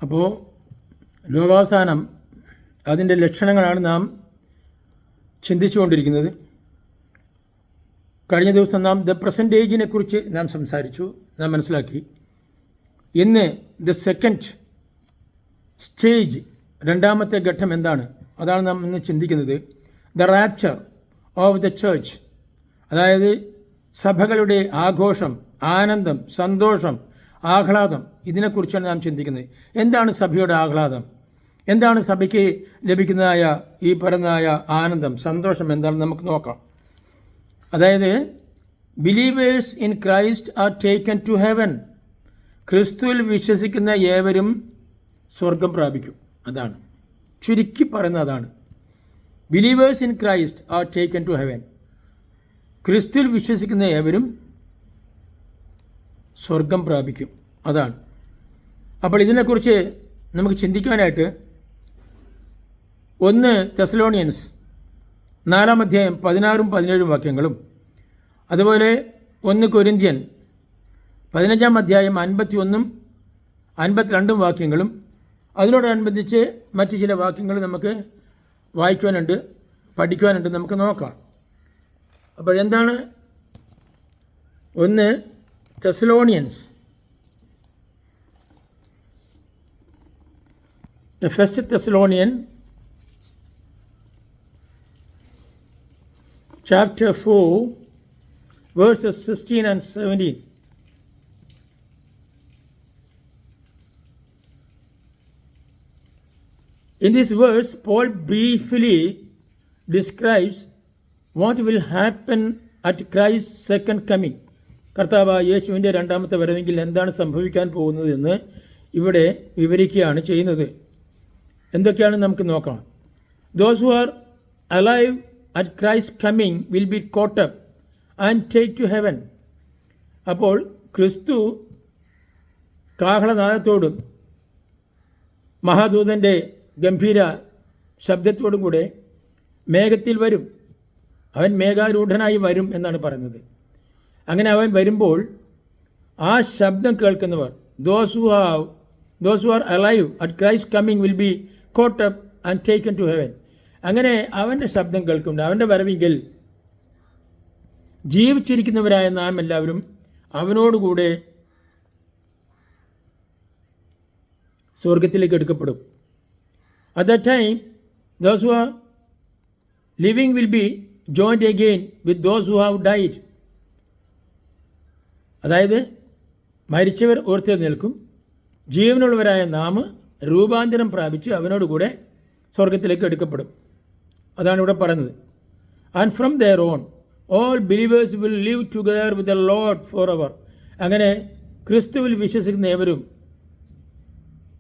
അപ്പോൾ ലോകാവസാനം അതിൻ്റെ ലക്ഷണങ്ങളാണ് നാം ചിന്തിച്ചുകൊണ്ടിരിക്കുന്നത്. കഴിഞ്ഞ ദിവസം നാം ദ പ്രസൻറ്റ് ഏജിനെ കുറിച്ച് നാം സംസാരിച്ചു, നാം മനസ്സിലാക്കി. ഇന്ന് ദ സെക്കൻഡ് സ്റ്റേജ്, രണ്ടാമത്തെ ഘട്ടം എന്താണ്, അതാണ് നാം ഇന്ന് ചിന്തിക്കുന്നത്. The rapture of the church, അതായത് സഭകളുടെ ആഘോഷം, ആനന്ദം, സന്തോഷം, ആഹ്ലാദം, ഇതിനെക്കുറിച്ചാണ് നാം ചിന്തിക്കുന്നത്. എന്താണ് സഭയുടെ ആഹ്ലാദം? എന്താണ് സഭയ്ക്ക് ലഭിക്കുന്നതായ ഈ പറയുന്നതായ ആനന്ദം, സന്തോഷം എന്താണെന്ന് നമുക്ക് നോക്കാം. അതായത് believers in Christ are taken to heaven, ക്രിസ്തുവിൽ വിശ്വസിക്കുന്ന ഏവരും സ്വർഗം പ്രാപിക്കും. അതാണ് ചുരുക്കി പറയുന്നത്. അതാണ് believers in Christ are taken to heaven, ക്രിസ്തുവിൽ വിശ്വസിക്കുന്ന ഏവരും സ്വർഗം പ്രാപിക്കും. അതാണ്. അപ്പോൾ ഇതിനെക്കുറിച്ച് നമുക്ക് ചിന്തിക്കാനായിട്ട് 1 തെസ്സലോണിയൻസ് 4 അധ്യായം 16-17 വാക്യങ്ങളും, അതുപോലെ 1 കൊരിന്ത്യൻ 15 അധ്യായം 51-52 വാക്യങ്ങളും, അതിനോടനുബന്ധിച്ച് മറ്റ് ചില വാക്യങ്ങൾ നമുക്ക് വായിക്കുവാനുണ്ട്, പഠിക്കുവാനുണ്ട്. നമുക്ക് നോക്കാം. അപ്പോഴെന്താണ് 1 Thessalonians, the first Thessalonian chapter 4 verses 16 and 17. In this verse, Paul briefly describes what will happen at Christ's second coming. കർത്താവായ യേശുവിൻ്റെ രണ്ടാമത്തെ വരവെങ്കിൽ എന്താണ് സംഭവിക്കാൻ പോകുന്നത് എന്ന് ഇവിടെ വിവരിക്കുകയാണ് ചെയ്യുന്നത്. എന്തൊക്കെയാണ് നമുക്ക് നോക്കാം. Those who are alive at Christ's coming will be caught up and take to heaven. അപ്പോൾ ക്രിസ്തു കാഹളനാദത്തോടും മഹാദൂതൻ്റെ ഗംഭീര ശബ്ദത്തോടും കൂടെ മേഘത്തിൽ വരും. അവൻ മേഘാരൂഢനായി വരും എന്നാണ് പറയുന്നത്. അങ്ങനെ അവൻ വരുമ്പോൾ ആ ശബ്ദം കേൾക്കുന്നവർ, those who are alive at Christ's coming will be caught up and taken to heaven. അങ്ങനെ അവൻ്റെ ശബ്ദം കേൾക്കുന്നുണ്ട്. അവൻ്റെ വരവെങ്കിൽ ജീവിച്ചിരിക്കുന്നവരായ നാം എല്ലാവരും അവനോടുകൂടെ സ്വർഗത്തിലേക്ക് എടുക്കപ്പെടും. At that time, those who are living will be joined again with those who have died. അതായത് മരിച്ചവർ ഉയർത്തെഴുന്നേൽക്കും, ജീവനുള്ളവരായ നാം രൂപാന്തരം പ്രാപിച്ച് അവനോടുകൂടെ സ്വർഗത്തിലേക്ക് എടുക്കപ്പെടും. അതാണ് ഇവിടെ പറയുന്നത്. And from their own all believers will live together with the Lord for ever. അങ്ങനെ ക്രിസ്തുവിൽ വിശ്വസിക്കുന്ന ഏവരും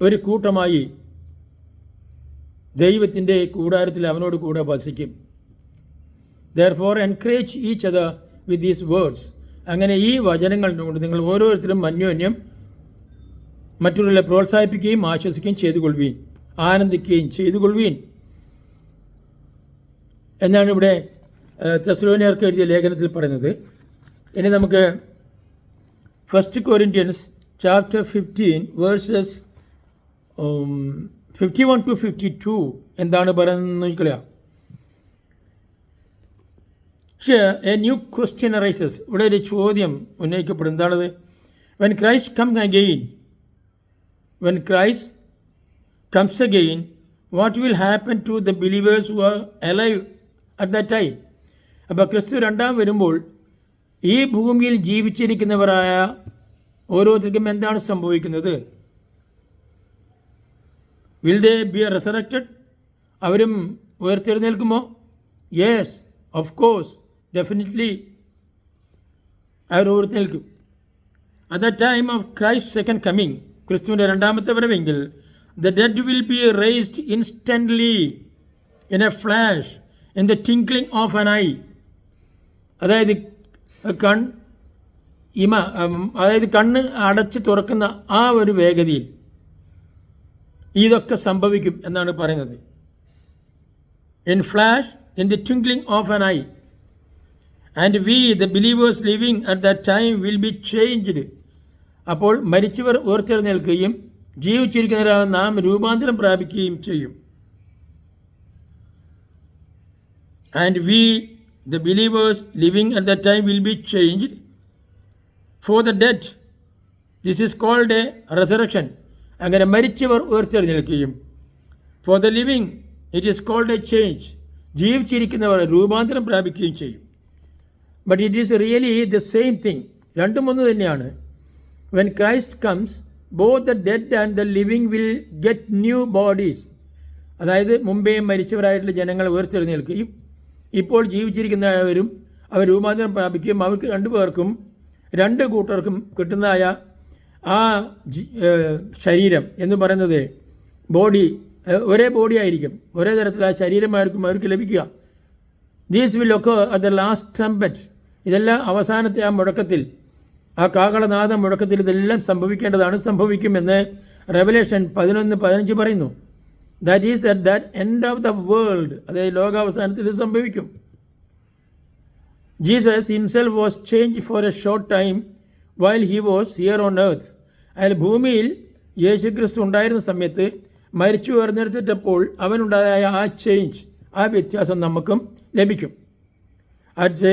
ഒരു കൂട്ടമായി ദൈവത്തിൻ്റെ കൂടാരത്തിൽ അവനോട് കൂടെ വസിക്കും. Therefore encourage each other with these words. അങ്ങനെ ഈ വചനങ്ങളിലൂടെ നിങ്ങൾ ഓരോരുത്തരും അന്യോന്യം മറ്റുള്ളവരെ പ്രോത്സാഹിപ്പിക്കുകയും ആശ്വസിക്കുകയും ചെയ്തുകൊള്ളുവീൻ, ആനന്ദിക്കുകയും ചെയ്തുകൊള്ളുവീൻ എന്നാണ് ഇവിടെ തെസ്സലോനിയർക്ക് എഴുതിയ ലേഖനത്തിൽ പറയുന്നത്. ഇനി നമുക്ക് 1 കൊരിന്ത്യൻസ് ചാപ്റ്റർ 15 വേഴ്സസ് 51-52 എന്താണ് പറയുന്നത് നോക്കിക്കളയാ. പക്ഷേ എ ന്യൂ ക്വസ്റ്റ്യൻ അറൈസസ്, ഇവിടെ ഒരു ചോദ്യം ഉന്നയിക്കപ്പെടും. എന്താണത്? When Christ comes again what will happen to the believers who are alive at that time. അപ്പോൾ ക്രിസ്തു രണ്ടാം വരുമ്പോൾ ഈ ഭൂമിയിൽ ജീവിച്ചിരിക്കുന്നവരായ ഓരോരുത്തർക്കും എന്താണ് സംഭവിക്കുന്നത്? Will they be resurrected? അവരും ഉയർത്തെഴുന്നേൽക്കുമോ? യെസ്, ഓഫ് കോഴ്സ്, ഡെഫിനറ്റ്ലി അവർ ഉയർത്തെഴുന്നേൽക്കും. At the time of Christ second coming, ക്രിസ്തുവിൻ്റെ രണ്ടാമത്തെ വരവെങ്കിൽ, the dead will be raised instantly in a flash in the twinkling of an eye. അതായത് കണ്ണ് അടച്ച് തുറക്കുന്ന ആ ഒരു വേഗതയിൽ ഇതൊക്കെ സംഭവിക്കും എന്നാണ് പറയുന്നത്. In flash in the twinkling of an I and we the believers living at that time will be changed. അപ്പോൾ മരിച്ചവർ ഉയർത്തെഴുന്നേൽക്കുകയും ജീവിച്ചിരിക്കുന്നവരായ നാം രൂപാന്തരം പ്രാപിക്കുകയും ചെയ്യും. And we, the believers living at that time, will be changed. For the dead, this is called a resurrection. അങ്ങനെ മരിച്ചവർ ഉയർത്തെഴുന്നേൽക്കുകയും. For the living, it is called a change. ജീവിച്ചിരിക്കുന്നവർ രൂപാന്തരം പ്രാപിക്കുകയും ചെയ്യും. But it is really the same thing. രണ്ടും ഒന്ന് തന്നെയാണ്. When Christ comes, both the dead and the living will get new bodies. അതായത് മുമ്പേ മരിച്ചവരായിട്ടുള്ള ജനങ്ങൾ ഉയർത്തെഴുന്നേൽക്കുകയും ഇപ്പോൾ ജീവിച്ചിരിക്കുന്നവരും അവർ രൂപാന്തരം പ്രാപിക്കുകയും അവർക്ക് രണ്ട് കൂട്ടർക്കും കിട്ടുന്നതായ ആ ശരീരം എന്ന് പറയുന്നത് ഒരേ ബോഡി ആയിരിക്കും, ഒരേ തരത്തിലുള്ള ശരീരമായിരിക്കും അവർക്ക് ലഭിക്കുക. ദീസ് വിൽ ഒക്കെ അറ്റ് ദ ലാസ്റ്റ് ട്രംപറ്റ്. ഇതെല്ലാം അവസാനത്തെ ആ മുഴക്കത്തിൽ, ആ കാഹളനാദ മുഴക്കത്തിൽ ഇതെല്ലാം സംഭവിക്കുമെന്ന് റെവലേഷൻ 11:15 പറയുന്നു. That is at that end of the world, അതായത് ലോകാവസാനത്തിൽ ഇത് സംഭവിക്കും. Jesus himself was change for A short time while he was here on earth. അയാൾ ഭൂമിയിൽ യേശുക്രിസ്തു ഉണ്ടായിരുന്ന സമയത്ത് മരിച്ചു ഉയർന്നെടുത്തിട്ടപ്പോൾ അവനുണ്ടായ ആ ചേഞ്ച്, ആ വ്യത്യാസം നമുക്കും ലഭിക്കും. At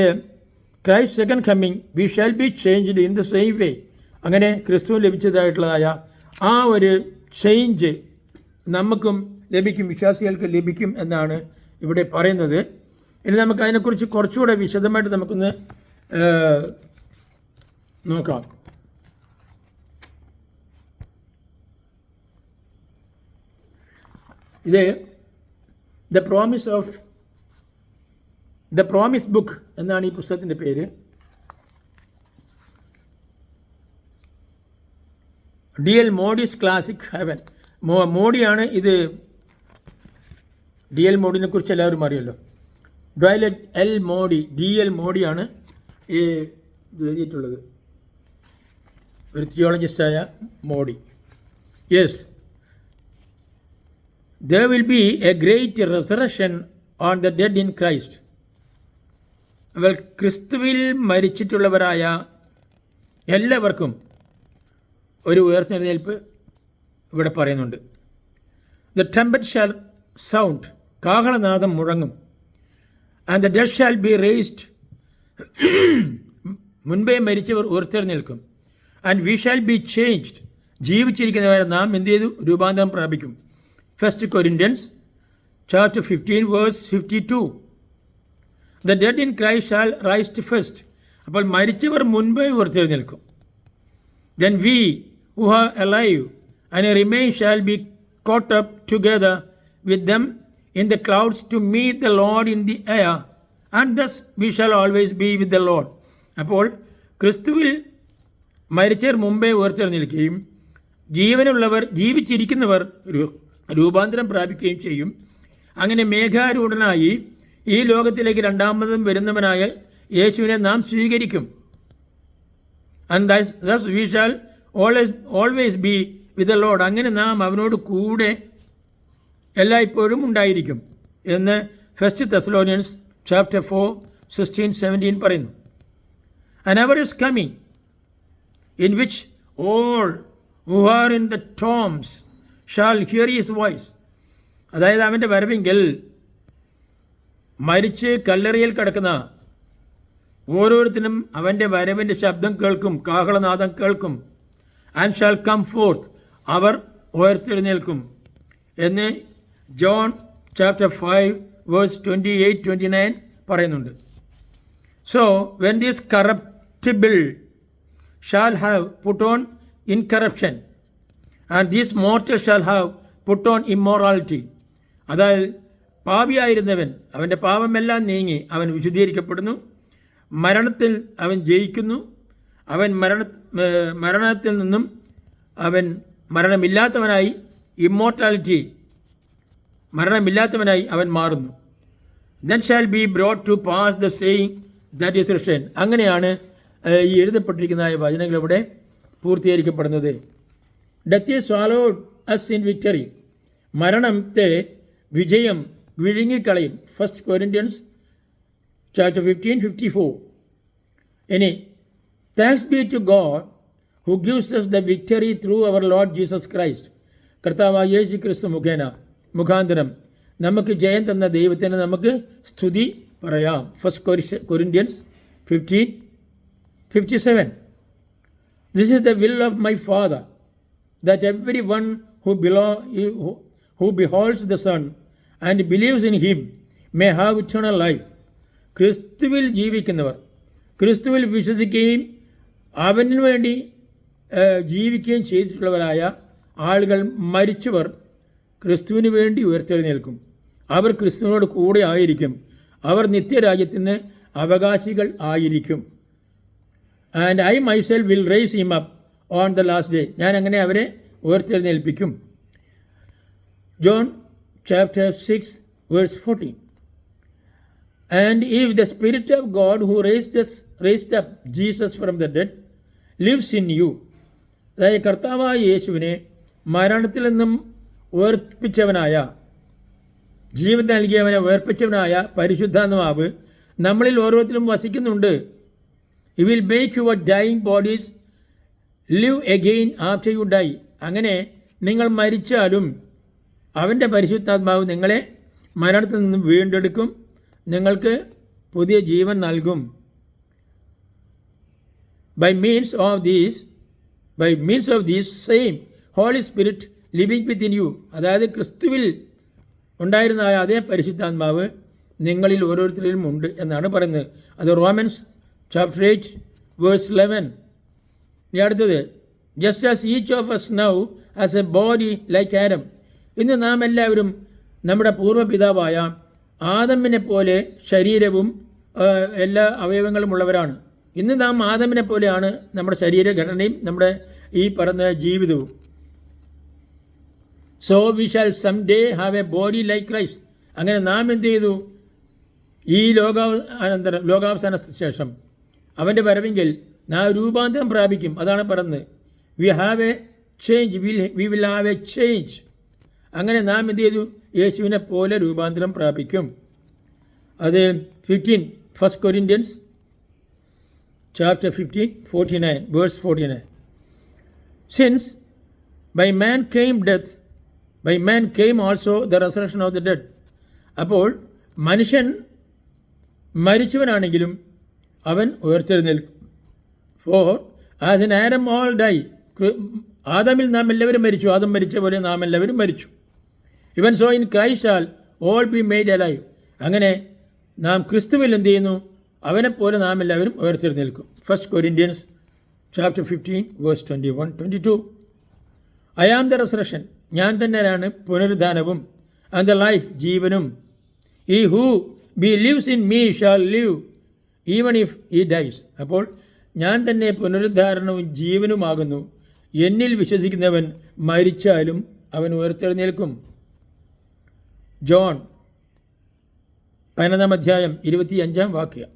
Christ second coming we shall be changed in the same way. അങ്ങനെ ക്രിസ്തു ലഭിച്ചതായിട്ടുള്ളതായ ആ ഒരു ചേഞ്ച് നമുക്കും ലഭിക്കും, വിശ്വാസികൾക്ക് ലഭിക്കും എന്നാണ് ഇവിടെ പറയുന്നത്. ഇനി നമുക്ക് അതിനെക്കുറിച്ച് കുറച്ചുകൂടെ വിശദമായിട്ട് നമുക്കൊന്ന് നോക്കാം. ഇത് ദ പ്രോമിസ് ബുക്ക് എന്നാണ് ഈ പുസ്തകത്തിൻ്റെ പേര്. D.L. മോഡിസ് classic heaven. മോഡിയാണ് ഇത്. D.L. മോഡിനെ കുറിച്ച് എല്ലാവരും അറിയല്ലോ. L. മോഡി, D.L. മോഡിയാണ് ഈ ഇത് എഴുതിയിട്ടുള്ളത്, ഒരു തിയോളജിസ്റ്റായ Moody. Yes, there will be a great resurrection on the dead in Christ. അവൾ ക്രിസ്തുവിൽ മരിച്ചിട്ടുള്ളവരായ എല്ലാവർക്കും ഒരു ഉയർത്തെഴുന്നേൽപ്പ് ഇവിടെ പറയുന്നുണ്ട്. The trumpet shall sound, കാഹളനാദം മുഴങ്ങും. And the dead shall be raised, മുൻപേ മരിച്ചവർ ഉയർത്തെഴുന്നേൽക്കും. And we shall be changed, ജീവിച്ചിരിക്കുന്നവരെ നാം എന്ത് ചെയ്തു? രൂപാന്തരം പ്രാപിക്കും. 1 Corinthians chapter 15 verse 52. The dead in Christ shall rise first. അപ്പോൾ മരിച്ചവർ മുൻപേ ഉയർത്തെഴുന്നേൽക്കും. Then we who are alive and remain shall be caught up together with them in the clouds to meet the Lord in the air, and thus we shall always be with the Lord. അപ്പോൾ ക്രിസ്തുവിൽ മരിച്ചവർ മുമ്പേ ഉയർത്തെഴുന്നേൽക്കുകയും ജീവനുള്ളവർ ജീവിച്ചിരിക്കുന്നവർ രൂപാന്തരം പ്രാപിക്കുകയും ചെയ്യും. അങ്ങനെ മേഘാരൂഢനായി ഈ ലോകത്തിലേക്ക് രണ്ടാമതും വരുന്നവനായ യേശുവിനെ നാം സ്വീകരിക്കും. And thus we shall always be with the Lord. അങ്ങനെ നാം അവനോട് കൂടെ എല്ലായ്പ്പോഴും ഉണ്ടായിരിക്കും എന്ന് 1 Thessalonians chapter 4:16-17 പറയുന്നു. An hour is coming in which all who are in the tombs shall hear his voice. അതായത് അവൻ്റെ വരവെങ്കിൽ മരിച്ച് കല്ലറയിൽ കിടക്കുന്ന ഓരോരുത്തരും അവൻ്റെ വരവിൻ്റെ ശബ്ദം കേൾക്കും, കാഹളനാദം കേൾക്കും. ആൻഡ് ഷാൽ കം ഫോർത്ത്, അവർ ഉയർത്തെഴുന്നേൽക്കും എന്ന് ജോൺ ചാപ്റ്റർ 5 വേഴ്സ് 28-29 പറയുന്നുണ്ട്. So when this corruptible shall have put on incorruption and this mortal shall have put on immorality. അതായത് പാപിയായിരുന്നവൻ, അവൻ്റെ പാപമെല്ലാം നീങ്ങി അവൻ വിശുദ്ധീകരിക്കപ്പെടുന്നു. മരണത്തിൽ അവൻ ജയിക്കുന്നു. അവൻ മരണത്തിൽ നിന്നും അവൻ മരണമില്ലാത്തവനായി, ഇമ്മോർട്ടാലിറ്റി, മരണമില്ലാത്തവനായി അവൻ മാറുന്നു. Then shall be brought to pass the saying that is written. അങ്ങനെയാണ് ഈ എഴുതപ്പെട്ടിരിക്കുന്ന വചനങ്ങൾ ഇവിടെ പൂർത്തീകരിക്കപ്പെടുന്നത്. Death is swallowed up in victory. മരണത്തെ വിജയം വിഴുങ്ങിക്കളയും. 1 Corinthians chapter 15:54. ഇനി thanks be to God who gives us the victory through our Lord Jesus Christ. കർത്താവായ യേശു ക്രിസ്തു മുഖാന്തരം നമുക്ക് ജയം തന്ന ദൈവത്തിന് നമുക്ക് സ്തുതി പറയാം. First Corinthians 15:57. This is the will of my Father, that everyone who beholds the Son and believes in him may have eternal life. ക്രിസ്തുവിൽ ജീവിക്കുന്നവർ, ക്രിസ്തുവിൽ വിശ്വസിക്കുകയും അവനു വേണ്ടി ജീവിക്കുകയും ചെയ്തിട്ടുള്ളവരായ ആളുകൾ, മരിച്ചവർ ക്രിസ്തുവിന് വേണ്ടി ഉയർത്തെഴുന്നേൽക്കും. അവർ ക്രിസ്തുവിനോട് കൂടെ ആയിരിക്കും. അവർ നിത്യരാജ്യത്തിന് അവകാശികൾ ആയിരിക്കും. And I myself will raise him up on the last day. ഞാൻ അങ്ങനെ അവരെ ഉയർത്തെഴുന്നേൽപ്പിക്കും. John chapter 6:14. And if the Spirit of God who raised up Jesus from the dead lives in you, അതായത് കർത്താവായ യേശുവിനെ മരണത്തിൽ നിന്നും ഉയർപ്പിച്ചവനായ, ജീവൻ നൽകിയവനെ ഉയർപ്പിച്ചവനായ പരിശുദ്ധാത്മാവ് നമ്മളിൽ ഓരോരുത്തരും വസിക്കുന്നുണ്ട്. He will make your dying bodies live again after you die. അങ്ങനെ നിങ്ങൾ മരിച്ചാലും അവൻ്റെ പരിശുദ്ധാത്മാവ് നിങ്ങളെ മരണത്തിൽ നിന്നും വീണ്ടെടുക്കും, നിങ്ങൾക്ക് പുതിയ ജീവൻ നൽകും. By means of this same Holy Spirit living within you. അതായത് ക്രിസ്തുവിൽ ഉണ്ടായിരുന്ന അതേ പരിശുദ്ധാത്മാവ് നിങ്ങളിൽ ഓരോരുത്തരിലും ഉണ്ട് എന്നാണ് പറയുന്നത്. അത് റോമൻസ് ചാപ്റ്റർ 8:11. ഇനി അടുത്തത്, just as each of us now has a body like Adam. ഇന്ന് നാം എല്ലാവരും നമ്മുടെ പൂർവ്വപിതാവായ ആദമിനെ പോലെ ശരീരവും എല്ലാ അവയവങ്ങളും ഉള്ളവരാണ്. ഇന്ന് നാം ആദമിനെ പോലെയാണ് നമ്മുടെ ശരീരഘടനയും നമ്മുടെ ഈ പറഞ്ഞ ജീവിതവും. So we shall some day have a body like Christ. അങ്ങനെ നാം എന്ത് ചെയ്തു? ഈ ലോകാവസാന ശേഷം അവൻ്റെ വരവെങ്കിൽ നാം രൂപാന്തരം പ്രാപിക്കും. അതാണ് പറയുന്നത്. We have A change, we will have A change. അങ്ങനെ നാം എന്ത് ചെയ്തു? യേശുവിനെ പോലെ രൂപാന്തരം പ്രാപിക്കും. അത് 15 first Corinthians chapter 15:49 verse 49. Since by man came death, by man came also the resurrection of the dead. അപ്പോൾ മനുഷ്യൻ മരിച്ചവനാണെങ്കിലും അവൻ ഉയർത്തെഴുന്നേൽക്കും. For as in Adam all die, ആദമിൽ നാം എല്ലാവരും മരിച്ചു, ആദം മരിച്ച പോലെ നാം എല്ലാവരും മരിച്ചു. Even so in Christ shall all be made alive. അങ്ങനെ നാം ക്രിസ്തുവിൽ എന്ത് ചെയ്യുന്നു? അവനെപ്പോലെ നാം എല്ലാവരും ഉയർത്തെഴുന്നേൽക്കും. First Corinthians chapter 15 verse 21-22. I am the resurrection. ഞാൻ തന്നെയാണ് പുനരുദ്ധാനവും, and the life, ജീവനും. He who believes in me shall live even if he dies. അപ്പോൾ ഞാൻ തന്നെ പുനരുദ്ധാരണവും ജീവനുമാകുന്നു. എന്നിൽ വിശ്വസിക്കുന്നവൻ മരിച്ചാലും അവൻ ഉയർത്തെഴുന്നേൽക്കും. John 15:25.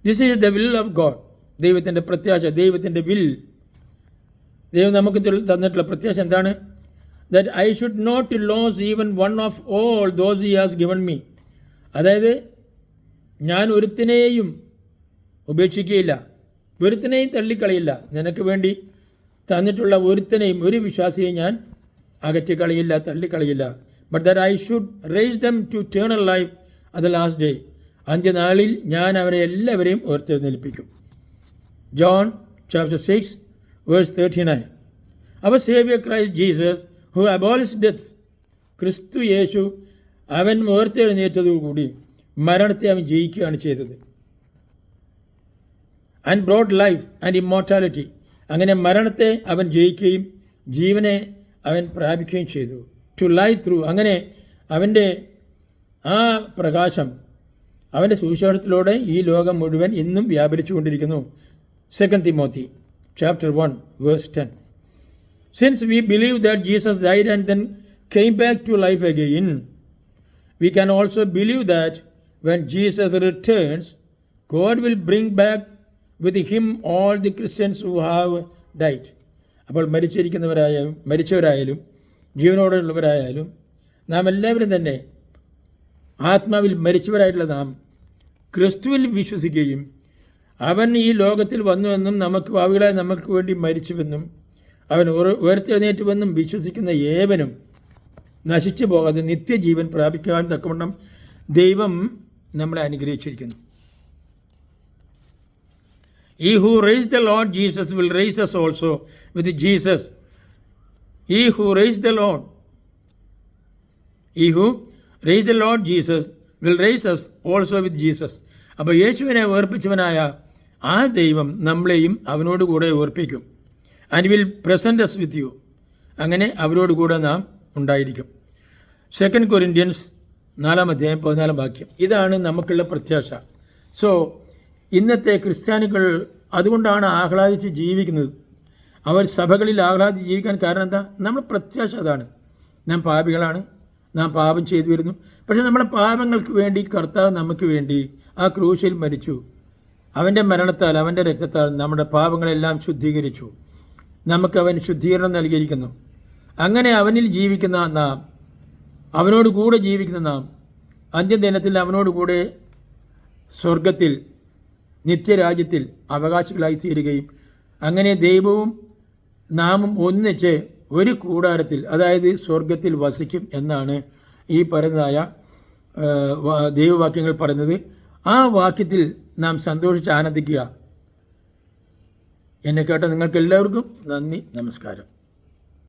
This is the will of God. ദൈവത്തിൻ്റെ പ്രത്യാശ, ദൈവത്തിൻ്റെ വിൽ, ദൈവം നമുക്ക് തന്നിട്ടുള്ള പ്രത്യാശ എന്താണ്? That I should not lose even one of all those he has given me. അതായത് ഞാൻ ഒരുത്തിനെയും ഉപേക്ഷിക്കുകയില്ല, ഒരുത്തിനെയും തള്ളിക്കളയില്ല. നിനക്ക് വേണ്ടി തന്നിട്ടുള്ള ഒരുത്തിനെയും, ഒരു വിശ്വാസിയെയും ഞാൻ അകറ്റിക്കളയില്ല, തള്ളിക്കളയില്ല. But that I should raise them to eternal life at the last day. അന്ത്യനാളിൽ ഞാൻ അവരെ എല്ലാവരെയും ഉയർത്തെഴുന്നേൽപ്പിക്കും. John chapter 6 verse 39. Our saviour Christ Jesus who abolish death. ക്രിസ്തു യേശു അവൻ ഉയർത്തെഴുന്നേറ്റതോടുകൂടി മരണത്തെ അവൻ ജയിക്കുകയാണ് ചെയ്തത്. And brought life and immortality. അങ്ങനെ മരണത്തെ അവൻ ജയിക്കുകയും ജീവനെ അവൻ പ്രാപിക്കുകയും ചെയ്തു. To light through. അങ്ങനെ അവൻ്റെ ആ പ്രകാശം, അവൻ്റെ സുവിശേഷത്തിലൂടെ ഈ ലോകം മുഴുവൻ ഇന്നും വ്യാപരിച്ചു കൊണ്ടിരിക്കുന്നു. 2 Timothy chapter 1 verse 10. Since we believe that Jesus died and then came back to life again, we can also believe that when Jesus returns, God will bring back with him all the Christians who have died. അപ്പോൾ മരിച്ചവരായാലും ജീവനോടുള്ളവരായാലും നാം എല്ലാവരും തന്നെ ആത്മാവിൽ മരിച്ചവരായിട്ടുള്ള നാം ക്രിസ്തുവിൽ വിശ്വസിക്കുകയും അവൻ ഈ ലോകത്തിൽ വന്നുവെന്നും നമുക്ക് പാപികളായി നമുക്ക് വേണ്ടി മരിച്ചുവെന്നും അവൻ ഉയർത്തെഴുന്നേറ്റുവെന്നും വിശ്വസിക്കുന്ന ഏവനും നശിച്ചു പോകാതെ നിത്യജീവൻ പ്രാപിക്കാൻ തക്കവണ്ണം ദൈവം നമ്മളെ അനുഗ്രഹിച്ചിരിക്കുന്നു. He who raised the Lord Jesus will raise us also with Jesus. He who raised the Lord Jesus will raise us also with Jesus. അപ്പോൾ യേശുവിനെ ഉയർപ്പിച്ചവനായ ആ ദൈവം നമ്മളെയും അവനോട് കൂടെ ഉയർപ്പിക്കും. And will present us with you. അങ്ങനെ അവരോട് കൂടെ നാം ഉണ്ടായിരിക്കും. 2 കൊരിന്ത്യൻസ് 4:14 ഇതാണ് നമുക്കുള്ള പ്രത്യാശ. സോ ഇന്നത്തെ ക്രിസ്ത്യാനികൾ അതുകൊണ്ടാണ് ആഹ്ലാദിച്ച് ജീവിക്കുന്നത്. അവർ സഭകളിൽ ആഹ്ലാദിച്ച് ജീവിക്കാൻ കാരണം എന്താ? നമ്മുടെ പ്രത്യാശ അതാണ്. നാം പാപികളാണ്, നാം പാപം ചെയ്തു വരുന്നു. പക്ഷേ നമ്മുടെ പാപങ്ങൾക്ക് വേണ്ടി കർത്താവ് നമുക്ക് വേണ്ടി ആ ക്രൂശിൽ മരിച്ചു. അവൻ്റെ മരണത്താൽ, അവൻ്റെ രക്തത്താൽ നമ്മുടെ പാപങ്ങളെല്ലാം ശുദ്ധീകരിച്ചു. നമുക്കവൻ ശുദ്ധീകരണം നൽകിയിരിക്കുന്നു. അങ്ങനെ അവനിൽ ജീവിക്കുന്ന നാം, അവനോട് കൂടെ ജീവിക്കുന്ന നാം അന്ത്യദിനത്തിൽ അവനോട് കൂടെ സ്വർഗത്തിൽ നിത്യരാജ്യത്തിൽ അവകാശികളായി തീരുകയും അങ്ങനെ ദൈവവും നാമും ഒന്നിച്ച് ഒരു കൂടാരത്തിൽ, അതായത് സ്വർഗത്തിൽ വസിക്കും എന്നാണ് ഈ പറയുന്നതായ ദൈവവാക്യങ്ങൾ പറയുന്നത്. ആ വാക്യത്തിൽ നാം സന്തോഷിച്ച് ആനന്ദിക്കുക. എന്നെ കേട്ട നിങ്ങൾക്ക് എല്ലാവർക്കും നന്ദി, നമസ്കാരം.